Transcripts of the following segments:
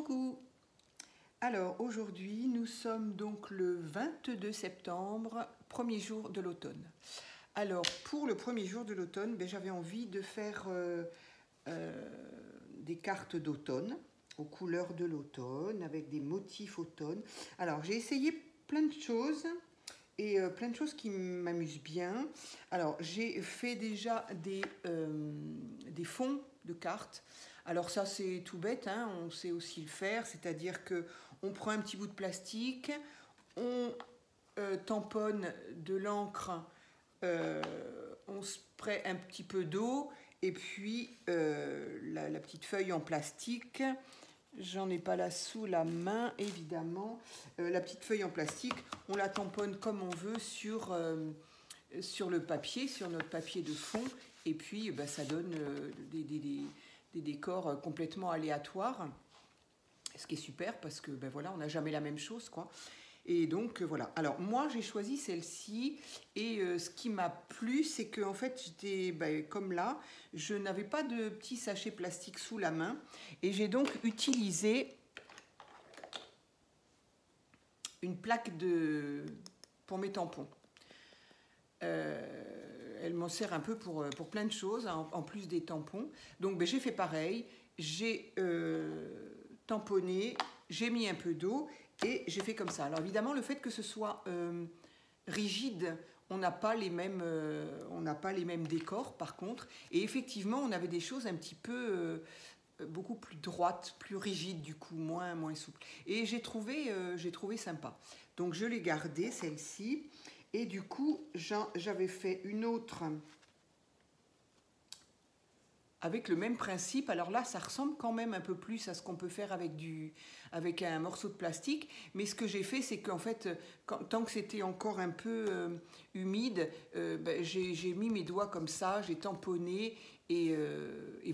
Coucou! Alors aujourd'hui nous sommes donc le 22 septembre, premier jour de l'automne. Alors pour le premier jour de l'automne, j'avais envie de faire des cartes d'automne aux couleurs de l'automne avec des motifs automne. Alors j'ai essayé plein de choses et plein de choses qui m'amusent bien. Alors j'ai fait déjà des fonds de cartes. Alors ça c'est tout bête, hein, on sait aussi le faire, c'est-à-dire que on prend un petit bout de plastique, on tamponne de l'encre, on spray un petit peu d'eau et puis la petite feuille en plastique, j'en ai pas là sous la main évidemment, la petite feuille en plastique, on la tamponne comme on veut sur le papier, sur notre papier de fond et puis ça donne des décors complètement aléatoires, ce qui est super parce que voilà, on n'a jamais la même chose quoi. Et donc voilà. Alors moi j'ai choisi celle-ci et ce qui m'a plu c'est que en fait j'étais comme là, je n'avais pas de petit sachet plastique sous la main et j'ai donc utilisé une plaque pour mes tampons. Elle m'en sert un peu pour plein de choses, hein, en plus des tampons. Donc j'ai fait pareil, j'ai tamponné, j'ai mis un peu d'eau et j'ai fait comme ça. Alors évidemment, le fait que ce soit rigide, on n'a pas les mêmes décors par contre. Et effectivement, on avait des choses un petit peu beaucoup plus droites, plus rigides du coup, moins souples. Et j'ai trouvé sympa. Donc je l'ai gardée, celle-ci. Et du coup, j'avais fait une autre avec le même principe. Alors là, ça ressemble quand même un peu plus à ce qu'on peut faire avec un morceau de plastique. Mais ce que j'ai fait, c'est qu'en fait, tant que c'était encore un peu humide, j'ai mis mes doigts comme ça, j'ai tamponné et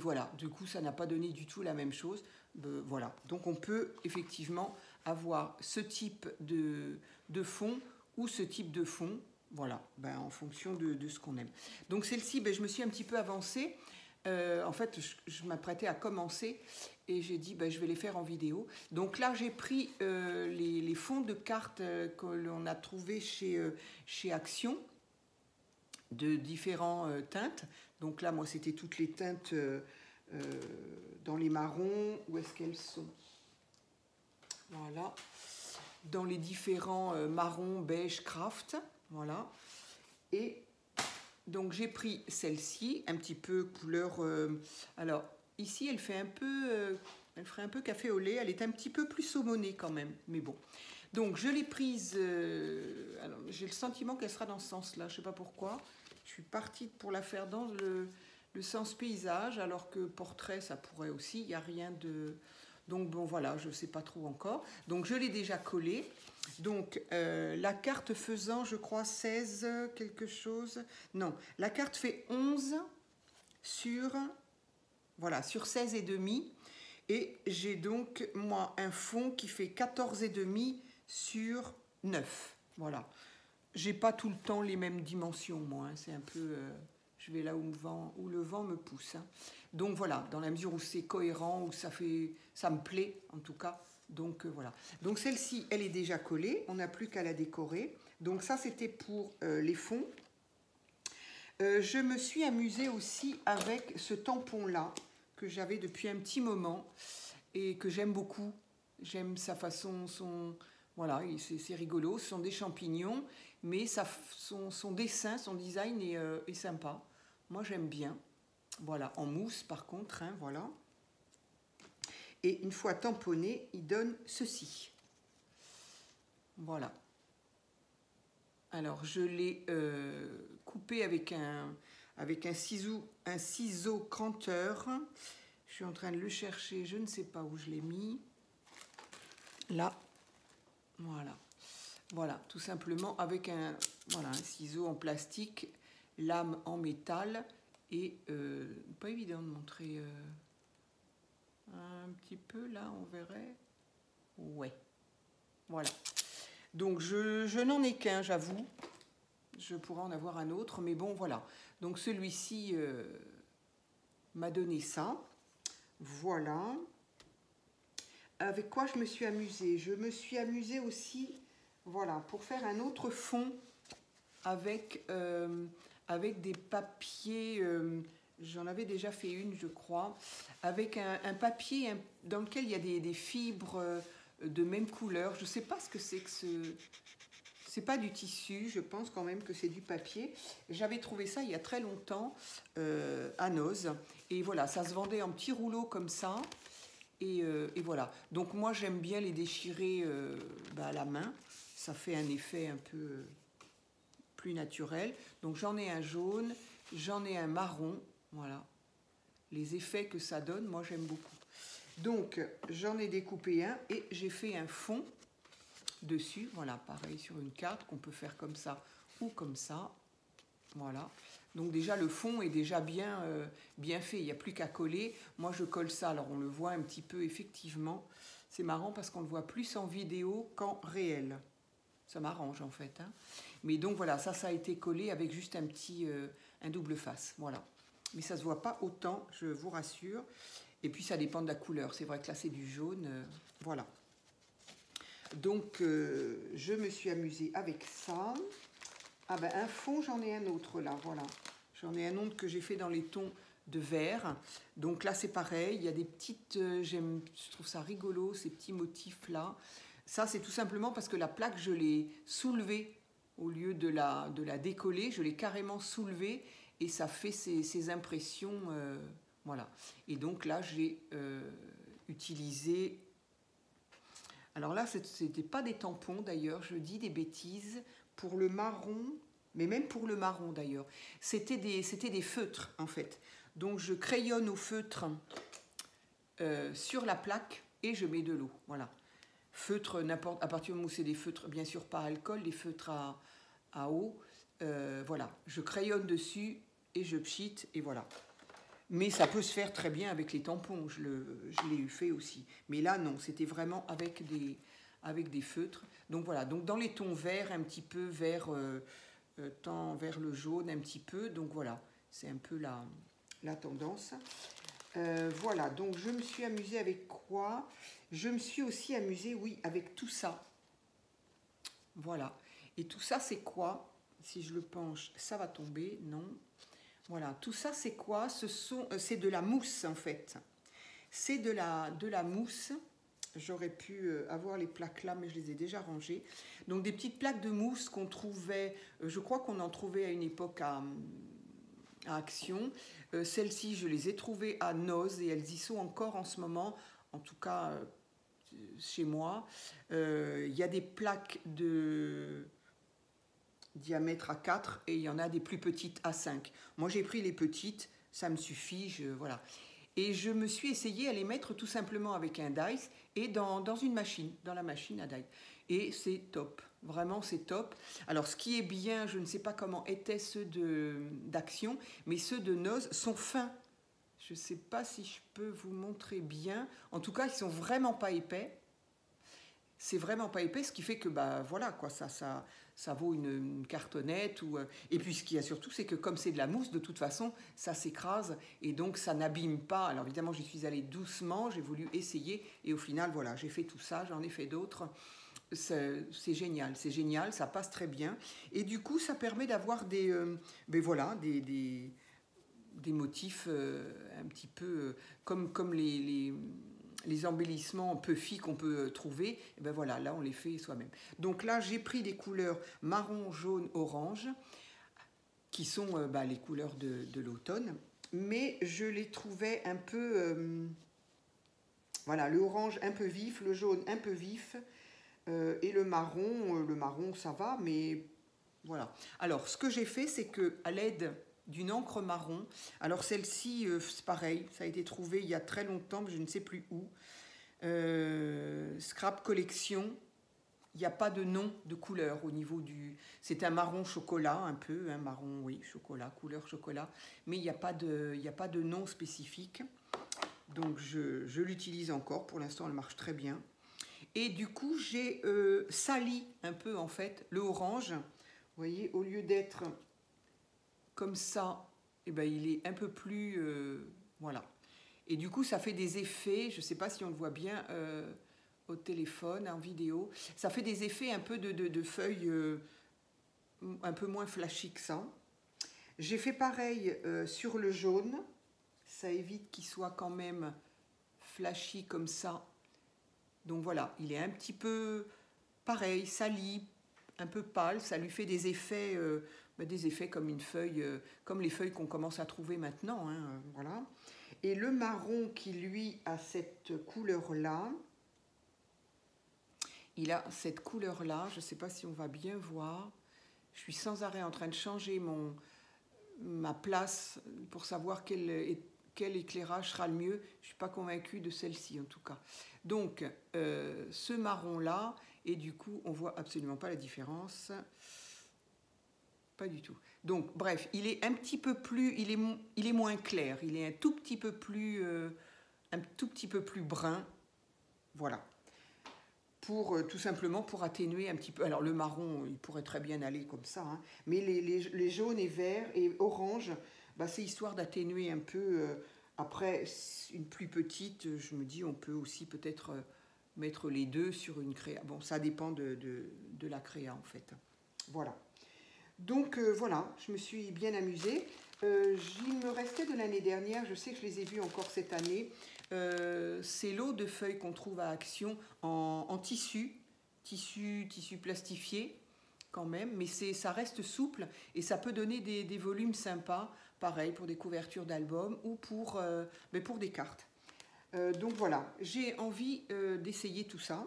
voilà. Du coup, ça n'a pas donné du tout la même chose. Voilà. Donc on peut effectivement avoir ce type de fond ou ce type de fond, voilà, en fonction de ce qu'on aime. Donc celle-ci, je me suis un petit peu avancée. En fait, je m'apprêtais à commencer et j'ai dit je vais les faire en vidéo. Donc là, j'ai pris les fonds de cartes que l'on a trouvés chez Action de différentes teintes. Donc là, moi, c'était toutes les teintes dans les marrons. Où est-ce qu'elles sont? Voilà. Dans les différents marrons, beige, craft, voilà. Et donc j'ai pris celle-ci, un petit peu couleur. Alors ici, elle fait elle ferait un peu café au lait. Elle est un petit peu plus saumonée quand même, mais bon. Donc je l'ai prise. Alors j'ai le sentiment qu'elle sera dans ce sens-là. Je sais pas pourquoi. Je suis partie pour la faire dans le sens paysage, alors que portrait, ça pourrait aussi. Il n'y a rien de. Donc bon voilà, je ne sais pas trop encore. Donc je l'ai déjà collé. Donc la carte faisant, je crois, 16 quelque chose. Non, la carte fait 11 sur 16 et demi. Et j'ai donc, moi, un fond qui fait 14 et demi sur 9. Voilà. J'ai pas tout le temps les mêmes dimensions, moi. Hein. C'est un peu... je vais là où le vent me pousse. Hein. Donc voilà, dans la mesure où c'est cohérent, où ça me plaît en tout cas. Donc voilà. Donc celle-ci, elle est déjà collée. On n'a plus qu'à la décorer. Donc ça, c'était pour les fonds. Je me suis amusée aussi avec ce tampon-là que j'avais depuis un petit moment et que j'aime beaucoup. J'aime sa façon, voilà, c'est rigolo. Ce sont des champignons, mais son dessin, son design est sympa. Moi, j'aime bien. Voilà, en mousse par contre, hein, voilà. Et une fois tamponné, il donne ceci. Voilà. Alors, je l'ai coupé avec un ciseau cranteur. Je suis en train de le chercher, je ne sais pas où je l'ai mis. Là, voilà. Voilà, tout simplement avec un ciseau en plastique, lame en métal et pas évident de montrer un petit peu là, on verrait. Ouais, voilà. Donc je n'en ai qu'un, j'avoue. Je pourrais en avoir un autre, mais bon, voilà. Donc celui-ci m'a donné ça. Voilà. avec quoi je me suis amusée? Je me suis amusée aussi, voilà, pour faire un autre fond avec, avec des papiers, j'en avais déjà fait une, je crois, avec un papier dans lequel il y a des fibres de même couleur. Je ne sais pas ce que c'est que ce... C'est pas du tissu, je pense quand même que c'est du papier. J'avais trouvé ça il y a très longtemps à Noz. Et voilà, ça se vendait en petits rouleaux comme ça. Et voilà. Donc moi j'aime bien les déchirer à la main. Ça fait un effet un peu plus naturel. Donc j'en ai un jaune, j'en ai un marron. Voilà. Les effets que ça donne, moi j'aime beaucoup. Donc j'en ai découpé un et j'ai fait un fond dessus, voilà, pareil sur une carte qu'on peut faire comme ça ou comme ça, voilà. Donc déjà le fond est déjà bien, bien fait, il n'y a plus qu'à coller. Moi je colle ça, alors on le voit un petit peu effectivement. C'est marrant parce qu'on le voit plus en vidéo qu'en réel. Ça m'arrange en fait, hein. Mais donc voilà, ça a été collé avec juste un petit, un double face, voilà. Mais ça se voit pas autant, je vous rassure. Et puis ça dépend de la couleur, c'est vrai que là c'est du jaune, voilà. Donc, je me suis amusée avec ça. Ah ben, un fond, j'en ai un autre là, voilà. J'en ai un autre que j'ai fait dans les tons de vert. Donc là, c'est pareil. Il y a des petites... je trouve ça rigolo, ces petits motifs-là. Ça, c'est tout simplement parce que la plaque, je l'ai soulevée. Au lieu de la décoller, je l'ai carrément soulevée. Et ça fait ces impressions. Voilà. Et donc là, j'ai utilisé... Alors là, ce n'était pas des tampons d'ailleurs, je dis des bêtises. Pour le marron, mais même pour le marron d'ailleurs, c'était des feutres en fait. Donc je crayonne au feutre sur la plaque et je mets de l'eau. Voilà. Feutre, à partir du moment où c'est des feutres, bien sûr pas à alcool, des feutres à eau. Voilà, je crayonne dessus et je pchite et voilà. Mais ça peut se faire très bien avec les tampons, je l'ai eu fait aussi. Mais là, non, c'était vraiment avec des feutres. Donc voilà, donc dans les tons verts, un petit peu vers le jaune, un petit peu. Donc voilà, c'est un peu la tendance. Voilà, donc je me suis amusée avec quoi? Je me suis aussi amusée, oui, avec tout ça. Voilà. Et tout ça, c'est quoi? Si je le penche, ça va tomber, non. Voilà, tout ça c'est quoi? C'est de la mousse en fait. C'est de la mousse. J'aurais pu avoir les plaques là, mais je les ai déjà rangées. Donc des petites plaques de mousse qu'on trouvait, je crois qu'on en trouvait à une époque à Action. Celles-ci, je les ai trouvées à Noz et elles y sont encore en ce moment, en tout cas chez moi. Il y a des plaques de diamètre à 4 et il y en a des plus petites à 5. Moi j'ai pris les petites, ça me suffit, voilà. Et je me suis essayée à les mettre tout simplement avec un dice et dans une machine, dans la machine à dice. Et c'est top, vraiment c'est top. Alors ce qui est bien, je ne sais pas comment étaient ceux d'Action, mais ceux de Noz sont fins. Je ne sais pas si je peux vous montrer bien. En tout cas, ils sont vraiment pas épais. C'est vraiment pas épais, ce qui fait que bah voilà quoi, ça vaut une cartonnette et puis ce qu'il y a surtout, c'est que comme c'est de la mousse, de toute façon, ça s'écrase et donc ça n'abîme pas. Alors évidemment, j'y suis allée doucement, j'ai voulu essayer et au final, voilà, j'ai fait tout ça, j'en ai fait d'autres. C'est génial, ça passe très bien et du coup, ça permet d'avoir des motifs un petit peu comme les embellissements puffy qu'on peut trouver, et ben voilà, là on les fait soi-même. Donc là j'ai pris des couleurs marron, jaune, orange, qui sont les couleurs de l'automne, mais je les trouvais un peu, voilà, le orange un peu vif, le jaune un peu vif, et le marron ça va, mais voilà. Alors ce que j'ai fait, c'est que à l'aide d'une encre marron. Alors celle-ci, c'est pareil, ça a été trouvé il y a très longtemps, mais je ne sais plus où. Scrap Collection, il n'y a pas de nom de couleur au niveau du... C'est un marron chocolat, un peu, un marron, oui, chocolat, couleur chocolat, mais il n'y a pas de nom spécifique. Donc je l'utilise encore, pour l'instant elle marche très bien. Et du coup, j'ai sali un peu en fait le orange. Vous voyez, au lieu d'être comme ça, eh ben, il est un peu plus... voilà. Et du coup, ça fait des effets, je ne sais pas si on le voit bien, au téléphone, en vidéo. Ça fait des effets un peu de feuilles un peu moins flashy que ça. J'ai fait pareil sur le jaune. Ça évite qu'il soit quand même flashy comme ça. Donc voilà, il est un petit peu pareil, sali, un peu pâle. Ça lui fait des effets comme une feuille, comme les feuilles qu'on commence à trouver maintenant. Hein, voilà. Et le marron qui, lui, a cette couleur-là, il a cette couleur-là. Je ne sais pas si on va bien voir. Je suis sans arrêt en train de changer ma place pour savoir quel éclairage sera le mieux. Je ne suis pas convaincue de celle-ci en tout cas. Donc ce marron là, et du coup on voit absolument pas la différence. Pas du tout. Donc bref, il est un petit peu plus, il est moins clair, il est un tout petit peu plus brun. Voilà. Tout simplement pour atténuer un petit peu. Alors le marron, il pourrait très bien aller comme ça, hein, mais les jaunes et verts et orange, bah, c'est histoire d'atténuer un peu. Après, une plus petite, je me dis, on peut aussi peut-être mettre les deux sur une créa. Bon, ça dépend de la créa en fait. Voilà. Donc voilà, je me suis bien amusée. Il me restait de l'année dernière, je sais que je les ai vus encore cette année, ces lots de feuilles qu'on trouve à Action en tissu plastifié quand même, mais ça reste souple et ça peut donner des volumes sympas, pareil pour des couvertures d'albums ou pour des cartes. Donc voilà, j'ai envie d'essayer tout ça.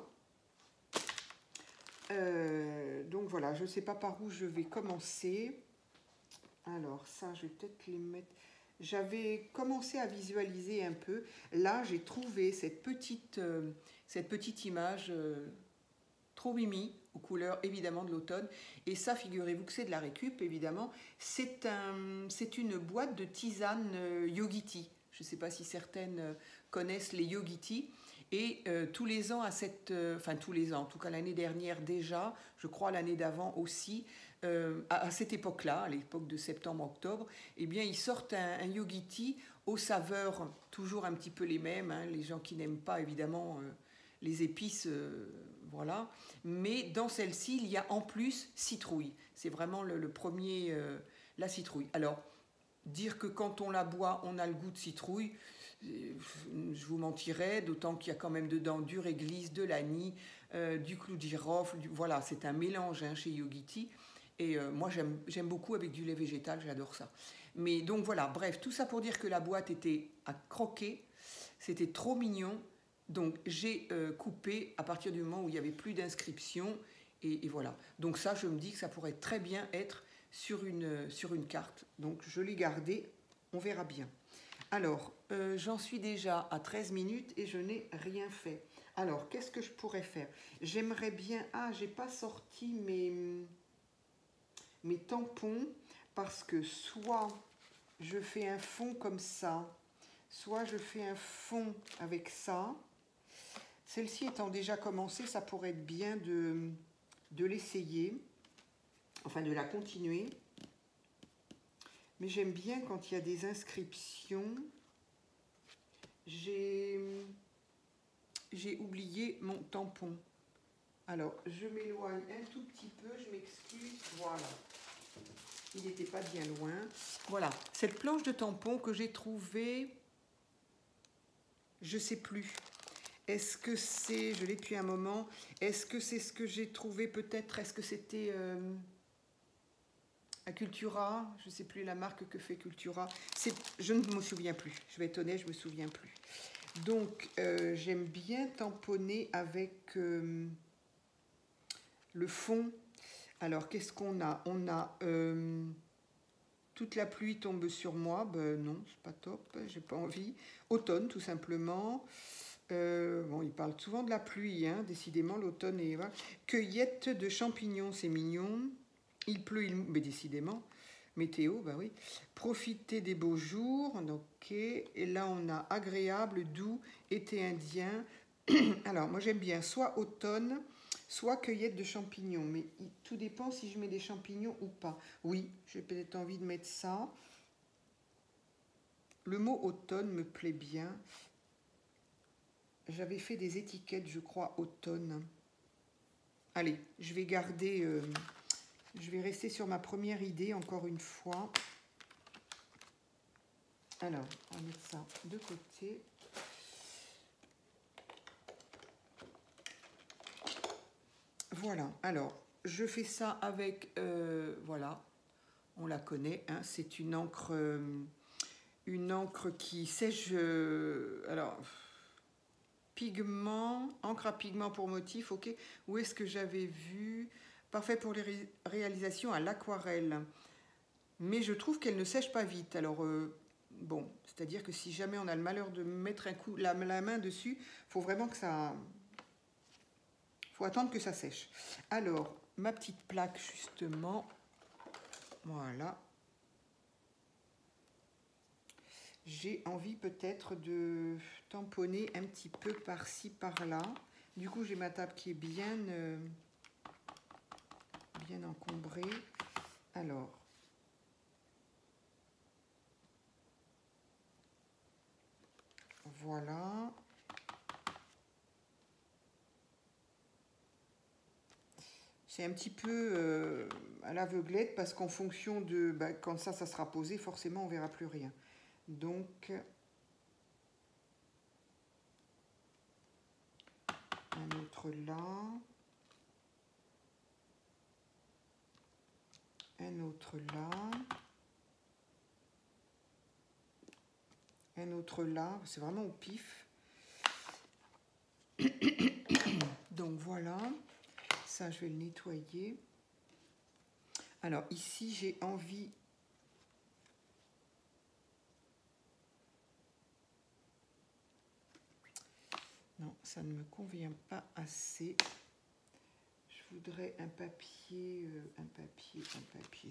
Donc voilà, je ne sais pas par où je vais commencer. Alors ça, je vais peut-être les mettre... J'avais commencé à visualiser un peu. Là, j'ai trouvé cette petite image trop mimi, aux couleurs évidemment de l'automne. Et ça, figurez-vous que c'est de la récup, évidemment. C'est une boîte de tisane Yogiti. Je ne sais pas si certaines connaissent les Yogiti. Et tous les ans, tous les ans, en tout cas l'année dernière déjà, je crois l'année d'avant aussi, à cette époque-là, à l'époque de septembre-octobre, eh bien, ils sortent un Yogiti aux saveurs toujours un petit peu les mêmes. Hein, les gens qui n'aiment pas, évidemment, les épices, voilà. Mais dans celle-ci, il y a en plus citrouille. C'est vraiment le premier, la citrouille. Alors, dire que quand on la boit, on a le goût de citrouille, je vous mentirais, d'autant qu'il y a quand même dedans du réglisse, de l'anis, du clou de girofle, voilà, c'est un mélange hein, chez Yogiti. Et moi, j'aime beaucoup avec du lait végétal, j'adore ça. Mais donc voilà, bref, tout ça pour dire que la boîte était à croquer, c'était trop mignon. Donc j'ai coupé à partir du moment où il n'y avait plus d'inscription. Et voilà. Donc ça, je me dis que ça pourrait très bien être sur une carte. Donc je l'ai gardé, on verra bien. Alors, j'en suis déjà à 13 minutes et je n'ai rien fait. Alors, qu'est-ce que je pourrais faire? J'aimerais bien... Ah, j'ai pas sorti mes tampons parce que soit je fais un fond comme ça, soit je fais un fond avec ça. Celle-ci étant déjà commencée, ça pourrait être bien de l'essayer, enfin de la continuer. Mais j'aime bien quand il y a des inscriptions. J'ai oublié mon tampon. Alors, je m'éloigne un tout petit peu, je m'excuse, voilà. Il n'était pas bien loin. Voilà, cette planche de tampon que j'ai trouvée, je ne sais plus. Est-ce que c'est, je l'ai depuis un moment, est-ce que c'est ce que j'ai trouvé peut-être, est-ce que c'était à Cultura? Je ne sais plus la marque que fait Cultura. Je ne me souviens plus, je vais être honnête, je ne me souviens plus. Donc, j'aime bien tamponner avec le fond. Alors, qu'est-ce qu'on a? On a toute la pluie tombe sur moi. Ben non, c'est pas top, j'ai pas envie. Automne, tout simplement. Bon, il parle souvent de la pluie, hein, décidément, l'automne est... Voilà. Cueillette de champignons, c'est mignon. Il pleut, mais décidément. Météo, bah oui. Profiter des beaux jours, ok. Et là, on a agréable, doux, été indien. Alors, moi, j'aime bien soit automne, soit cueillette de champignons. Mais tout dépend si je mets des champignons ou pas. Oui, j'ai peut-être envie de mettre ça. Le mot automne me plaît bien. j'avais fait des étiquettes, je crois, automne. Allez, je vais garder, je vais rester sur ma première idée encore une fois. Alors, on va mettre ça de côté. Voilà, alors, je fais ça avec, voilà, on la connaît, hein, c'est une encre qui sèche, alors, pigment, encre à pigment pour motif, ok. Où est-ce que j'avais vu? Parfait pour les réalisations à l'aquarelle. Mais je trouve qu'elle ne sèche pas vite. Alors, bon, c'est-à-dire que si jamais on a le malheur de mettre un coup la main dessus, il faut vraiment que ça... faut attendre que ça sèche. Alors, ma petite plaque, justement, voilà. J'ai envie peut-être de tamponner un petit peu par-ci, par-là. Du coup, j'ai ma table qui est bien, bien encombrée. Alors, voilà. C'est un petit peu à l'aveuglette parce qu'en fonction de... Bah, quand ça sera posé, forcément, on ne verra plus rien. Donc, un autre là. Un autre là. Un autre là. C'est vraiment au pif. Donc, voilà. Ça, je vais le nettoyer. Alors, ici, j'ai envie... Non, ça ne me convient pas assez. Je voudrais un papier,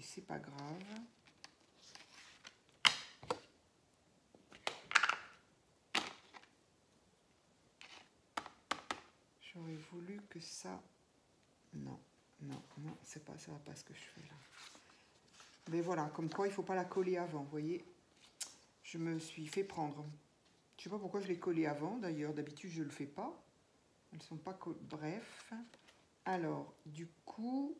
c'est pas grave. J'aurais voulu que ça... Non, non, non, c'est pas, ça va pas ce que je fais là. Mais voilà, comme quoi il faut pas la coller avant, vous voyez. Je me suis fait prendre. Je sais pas pourquoi je l'ai collée avant, d'ailleurs, d'habitude je le fais pas. Elles sont pas collées, bref. Alors, du coup...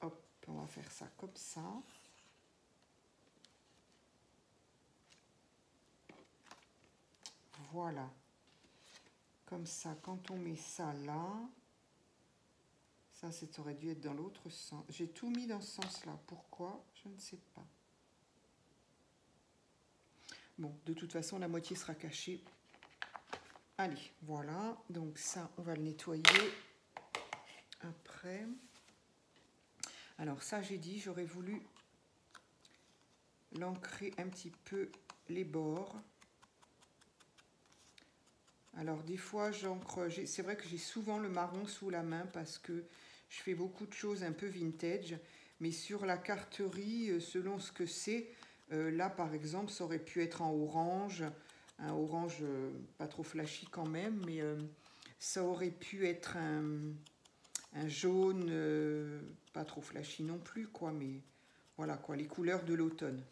Hop, on va faire ça comme ça. Voilà. Comme ça, quand on met ça là... Ça aurait dû être dans l'autre sens. J'ai tout mis dans ce sens-là. Pourquoi? Je ne sais pas. Bon, de toute façon, la moitié sera cachée. Allez, voilà. Donc ça, on va le nettoyer après. Alors ça, j'ai dit, j'aurais voulu l'ancrer un petit peu les bords. Alors des fois, j'encre... C'est vrai que j'ai souvent le marron sous la main parce que je fais beaucoup de choses un peu vintage. Mais sur la carterie, selon ce que c'est, là par exemple, ça aurait pu être en orange. Un orange pas trop flashy quand même, mais ça aurait pu être un jaune pas trop flashy non plus, quoi. Mais voilà, quoi, les couleurs de l'automne.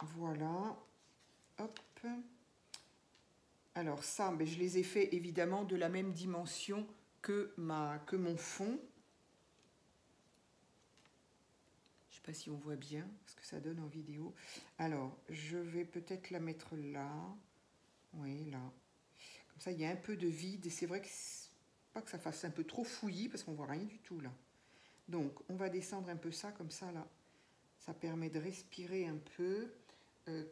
Voilà. Hop. Alors ça, ben, je les ai fait évidemment de la même dimension que mon fond. Je ne sais pas si on voit bien ce que ça donne en vidéo. Alors, je vais peut-être la mettre là. Oui, là. Comme ça, il y a un peu de vide. Et c'est vrai que pas que ça fasse un peu trop fouillis parce qu'on ne voit rien du tout là. Donc, on va descendre un peu ça comme ça là. Ça permet de respirer un peu.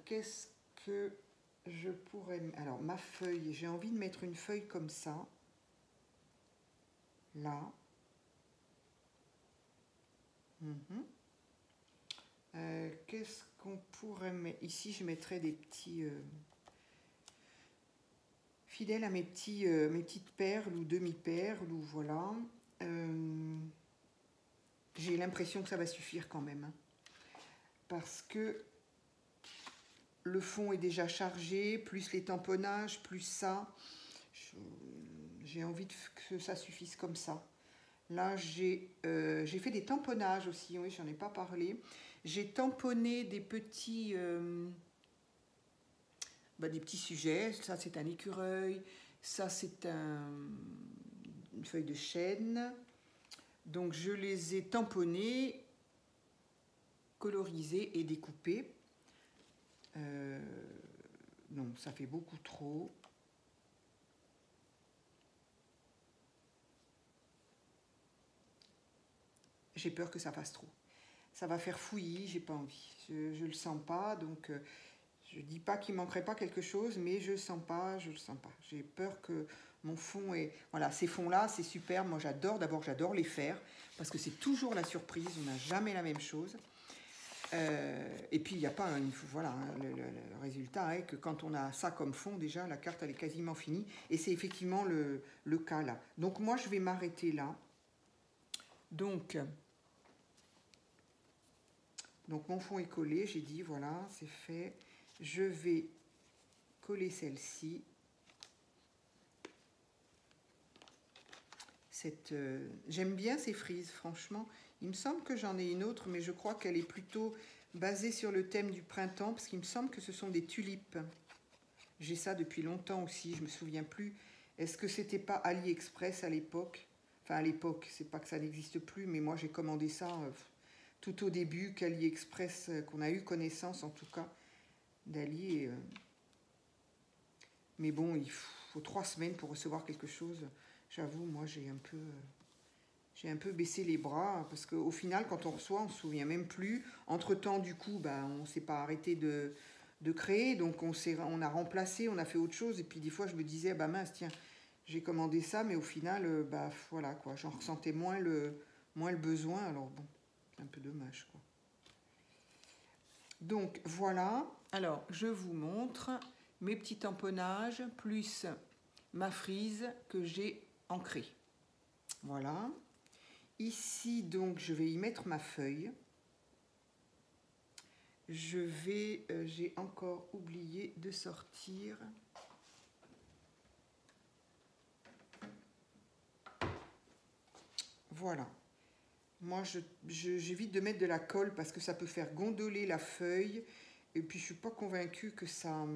Qu'est-ce que je pourrais... Alors, ma feuille, j'ai envie de mettre une feuille comme ça. Là. Qu'est-ce qu'on pourrait mettre... Ici, je mettrais des petits... fidèles à mes petites perles ou demi-perles, ou voilà. J'ai l'impression que ça va suffire quand même. Hein, parce que le fond est déjà chargé, plus les tamponnages, plus ça. J'ai envie que ça suffise comme ça. Là, j'ai fait des tamponnages aussi, oui, j'en ai pas parlé. J'ai tamponné des petits sujets. Ça, c'est un écureuil. Ça, c'est une feuille de chêne. Donc, je les ai tamponnés, colorisés et découpés. Non, ça fait beaucoup trop. J'ai peur que ça fasse trop. Ça va faire fouillis, j'ai pas envie. Je le sens pas, donc je dis pas qu'il manquerait pas quelque chose, mais je le sens pas. J'ai peur que mon fond est... Voilà, ces fonds-là, c'est super. Moi, j'adore. D'abord, j'adore les faire, parce que c'est toujours la surprise. On n'a jamais la même chose. Et puis, il n'y a pas... voilà, le résultat est que quand on a ça comme fond, déjà, la carte, elle est quasiment finie. Et c'est effectivement le cas, là. Donc, moi, je vais m'arrêter là. Donc, mon fond est collé, j'ai dit, voilà, c'est fait. Je vais coller celle-ci. J'aime bien ces frises, franchement. Il me semble que j'en ai une autre, mais je crois qu'elle est plutôt basée sur le thème du printemps, parce qu'il me semble que ce sont des tulipes. J'ai ça depuis longtemps aussi, je me souviens plus. Est-ce que c'était pas AliExpress à l'époque? Enfin, à l'époque, c'est pas que ça n'existe plus, mais moi j'ai commandé ça... tout au début qu'AliExpress, qu'on a eu connaissance en tout cas d'Ali. Mais bon, il faut 3 semaines pour recevoir quelque chose. J'avoue, moi j'ai un peu baissé les bras parce qu'au final, quand on reçoit, on ne se souvient même plus. Entre-temps, du coup, on ne s'est pas arrêté de créer, donc on a remplacé, on a fait autre chose. Et puis des fois, je me disais, bah mince, tiens, j'ai commandé ça, mais au final, voilà quoi, j'en ressentais moins le besoin. Alors bon. C'est un peu dommage, quoi. Donc, voilà. Alors, je vous montre mes petits tamponnages, plus ma frise que j'ai ancrée. Voilà. Ici, donc, je vais y mettre ma feuille. J'ai encore oublié de sortir... Voilà. Moi, j'évite de mettre de la colle parce que ça peut faire gondoler la feuille. Et puis, je ne suis pas convaincue que ça...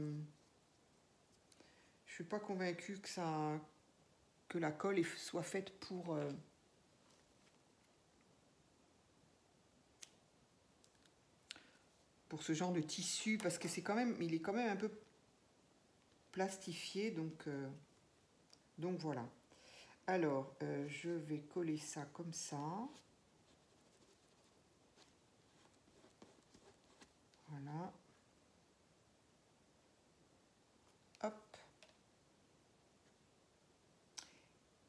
Je suis pas convaincue que la colle soit faite pour ce genre de tissu. Parce que il est quand même un peu plastifié. Donc voilà. Alors, je vais coller ça comme ça. Voilà. Hop.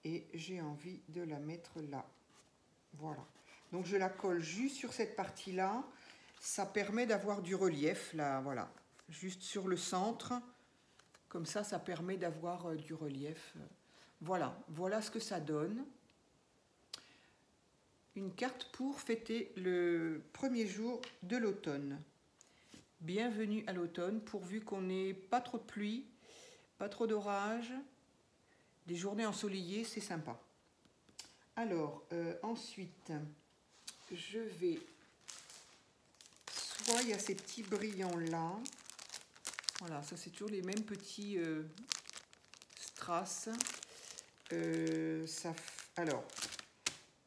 Et j'ai envie de la mettre là. Voilà. Donc je la colle juste sur cette partie-là. Ça permet d'avoir du relief, là, voilà. Juste sur le centre. Comme ça, ça permet d'avoir du relief. Voilà. Voilà ce que ça donne. Une carte pour fêter le premier jour de l'automne. Bienvenue à l'automne, pourvu qu'on n'ait pas trop de pluie, pas trop d'orage, des journées ensoleillées, c'est sympa. Alors, ensuite, je vais... Soit il y a ces petits brillants là. Voilà, ça c'est toujours les mêmes petits strass. Alors,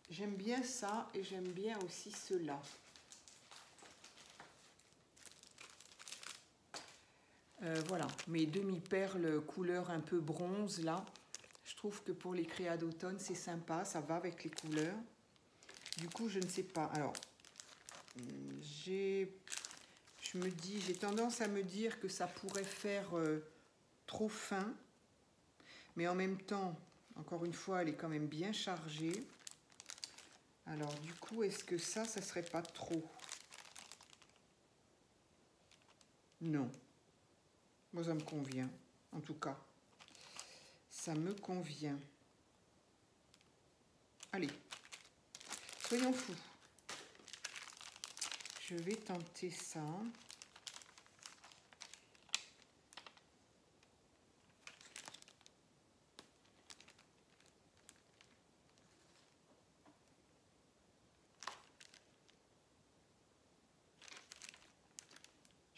j'aime bien ça et j'aime bien aussi ceux-là. Voilà, mes demi-perles couleur un peu bronze là. Je trouve que pour les créas d'automne, c'est sympa, ça va avec les couleurs. Du coup, je ne sais pas. Alors, j'ai tendance à me dire que ça pourrait faire trop fin. Mais en même temps, encore une fois, elle est quand même bien chargée. Alors, du coup, est-ce que ça serait pas trop? Non. Moi, ça me convient, en tout cas. Ça me convient. Allez, soyons fous. Je vais tenter ça.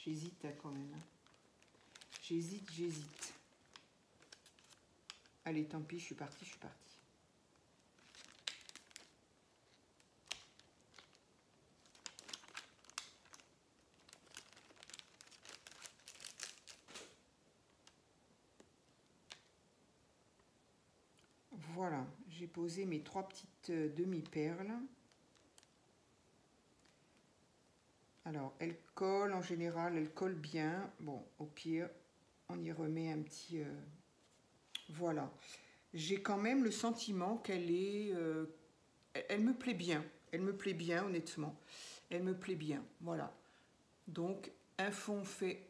J'hésite hein, quand même. J'hésite. Allez, tant pis, je suis partie. Voilà, j'ai posé mes 3 petites demi-perles. Alors, elles collent, en général, elles collent bien. Bon, au pire, on y remet un petit... voilà. J'ai quand même le sentiment qu'elle est... elle me plaît bien. Elle me plaît bien, honnêtement. Elle me plaît bien, voilà. Donc, un fond fait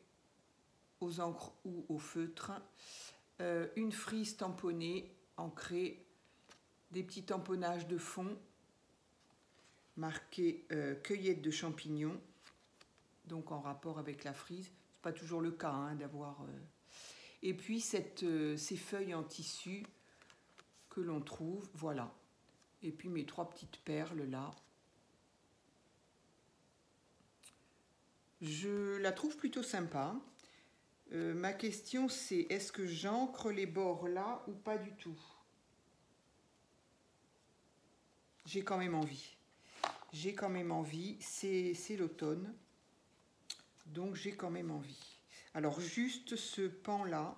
aux encres ou au feutre. Une frise tamponnée, ancrée. Des petits tamponnages de fond. Marqué cueillette de champignons. Donc, en rapport avec la frise. C'est pas toujours le cas hein, d'avoir... Et puis, ces feuilles en tissu que l'on trouve, voilà. Et puis, mes 3 petites perles, là. Je la trouve plutôt sympa. Ma question, c'est est-ce que j'ancre les bords là ou pas du tout? J'ai quand même envie. C'est l'automne. Donc, j'ai quand même envie. Alors, juste ce pan-là.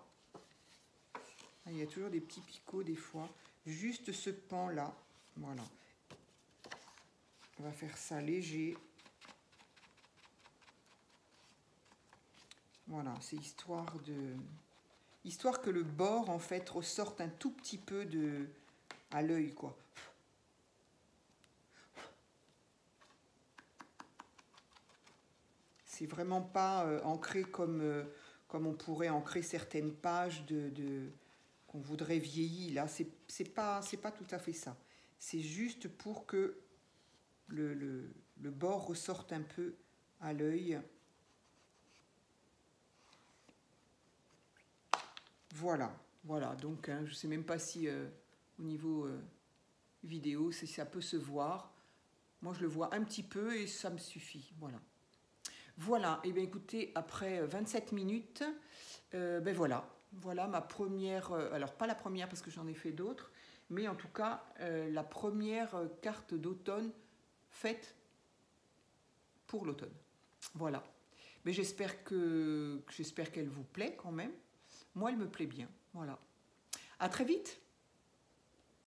Il y a toujours des petits picots des fois. Juste ce pan-là. Voilà. On va faire ça léger. Voilà, c'est histoire que le bord, en fait, ressorte un tout petit peu à l'œil, quoi. C'est vraiment pas ancré comme on pourrait ancrer certaines pages qu'on voudrait vieillir. Là, c'est pas tout à fait ça. C'est juste pour que le bord ressorte un peu à l'œil. Voilà, donc hein, je ne sais même pas si au niveau vidéo, si ça peut se voir. Moi, je le vois un petit peu et ça me suffit, Voilà, et bien écoutez, après 27 minutes, ben voilà ma première, alors pas la première parce que j'en ai fait d'autres, mais en tout cas, la première carte d'automne faite pour l'automne. Voilà, mais j'espère qu'elle vous plaît quand même. Moi, elle me plaît bien, voilà. À très vite.